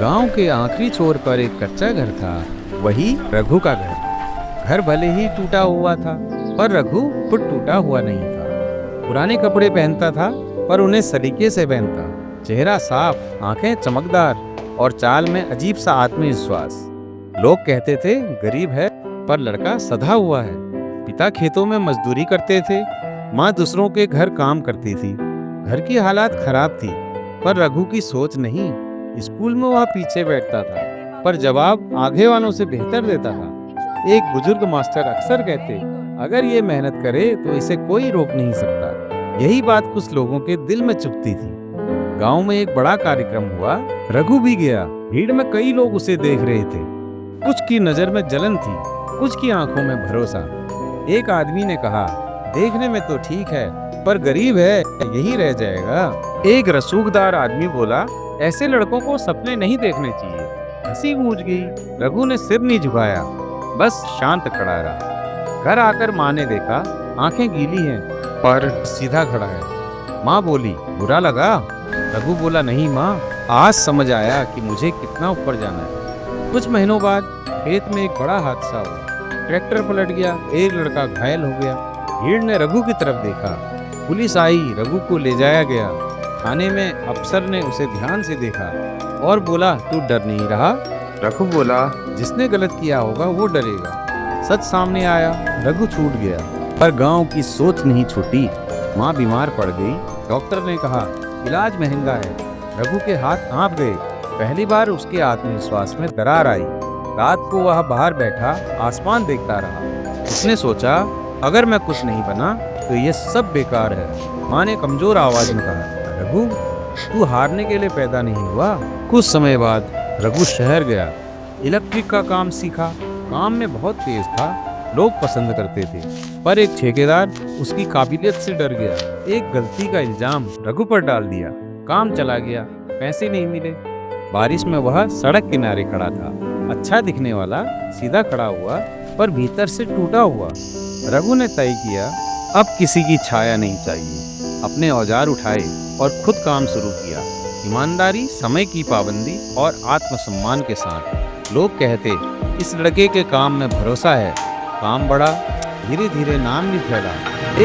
गांव के आखिरी छोर पर एक कच्चा घर था, वही रघु का घर। घर भले ही टूटा हुआ था, पर रघु खुद टूटा हुआ नहीं था। पुराने कपड़े पहनता था, पर उन्हें सलीके से पहनता। चेहरा साफ, आंखें चमकदार और चाल में अजीब सा आत्मविश्वास। लोग कहते थे गरीब है, पर लड़का सधा हुआ है। पिता खेतों में मजदूरी करते थे, माँ दूसरों के घर काम करती थी। घर की हालात खराब थी, पर रघु की सोच नहीं। स्कूल में वह पीछे बैठता था, पर जवाब आगे वालों से बेहतर देता था। एक बुजुर्ग मास्टर अक्सर कहते, अगर ये मेहनत करे तो इसे कोई रोक नहीं सकता। यही बात कुछ लोगों के दिल में चुभती थी। गांव में एक बड़ा कार्यक्रम हुआ, रघु भी गया। भीड़ में कई लोग उसे देख रहे थे। कुछ की नजर में जलन थी, कुछ की आंखों में भरोसा। एक आदमी ने कहा, देखने में तो ठीक है, पर गरीब है, यही रह जाएगा। एक रसूखदार आदमी बोला, ऐसे लड़कों को सपने नहीं देखने चाहिए। हंसी गूंज गई। रघु ने सिर नहीं झुकाया, बस शांत खड़ा रहा। घर आकर माँ ने देखा, आंखें गीली हैं, पर सीधा खड़ा है। माँ बोली, बुरा लगा? रघु बोला, नहीं माँ, आज समझ आया कि मुझे कितना ऊपर जाना है। कुछ महीनों बाद खेत में एक बड़ा हादसा हुआ। ट्रैक्टर पलट गया, एक लड़का घायल हो गया। भीड़ ने रघु की तरफ देखा। पुलिस आई, रघु को ले जाया गया। थाने में अफसर ने उसे ध्यान से देखा और बोला, तू डर नहीं रहा? रघु बोला, जिसने गलत किया होगा वो डरेगा। सच सामने आया, रघु छूट गया, पर गांव की सोच नहीं छूटी। माँ बीमार पड़ गई। डॉक्टर ने कहा, इलाज महंगा है। रघु के हाथ कांप गए। पहली बार उसके आत्मविश्वास में दरार आई। रात को वह बाहर बैठा आसमान देखता रहा। उसने सोचा, अगर मैं कुछ नहीं बना तो ये सब बेकार है। माँ ने कमजोर आवाज में कहा, रघु, तू हारने के लिए पैदा नहीं हुआ। कुछ समय बाद रघु शहर गया। इलेक्ट्रिक का काम सीखा। काम में बहुत तेज था, लोग पसंद करते थे, पर एक ठेकेदार उसकी काबिलियत से डर गया। एक गलती का इल्जाम रघु पर डाल दिया। काम चला गया, पैसे नहीं मिले। बारिश में वह सड़क किनारे खड़ा था। अच्छा दिखने वाला, सीधा खड़ा हुआ, पर भीतर से टूटा हुआ। रघु ने तय किया, अब किसी की छाया नहीं चाहिए। अपने औजार उठाए और खुद काम शुरू किया। ईमानदारी, समय की पाबंदी और आत्मसम्मान के साथ। लोग कहते, इस लड़के के काम में भरोसा है। काम बढ़ा, धीरे धीरे नाम भी फैला।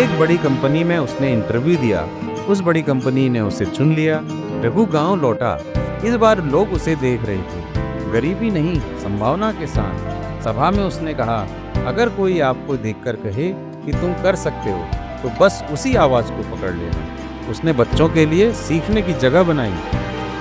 एक बड़ी कंपनी में उसने इंटरव्यू दिया। उस बड़ी कंपनी ने उसे चुन लिया। रघु गांव लौटा। इस बार लोग उसे देख रहे थे, गरीबी नहीं, संभावना के साथ। सभा में उसने कहा, अगर कोई आपको देखकर कहे कि तुम कर सकते हो, तो बस उसी आवाज को पकड़ लेना। उसने बच्चों के लिए सीखने की जगह बनाई।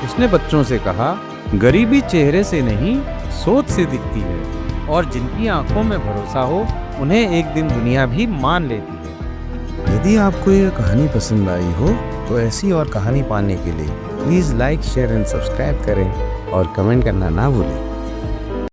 उसने बच्चों से कहा, गरीबी चेहरे से नहीं, सोच से दिखती है, और जिनकी आंखों में भरोसा हो, उन्हें एक दिन दुनिया भी मान लेती है। यदि आपको ये कहानी पसंद आई हो, तो ऐसी और कहानी पाने के लिए please like, share and subscribe करें और कमेंट करना ना भूलें।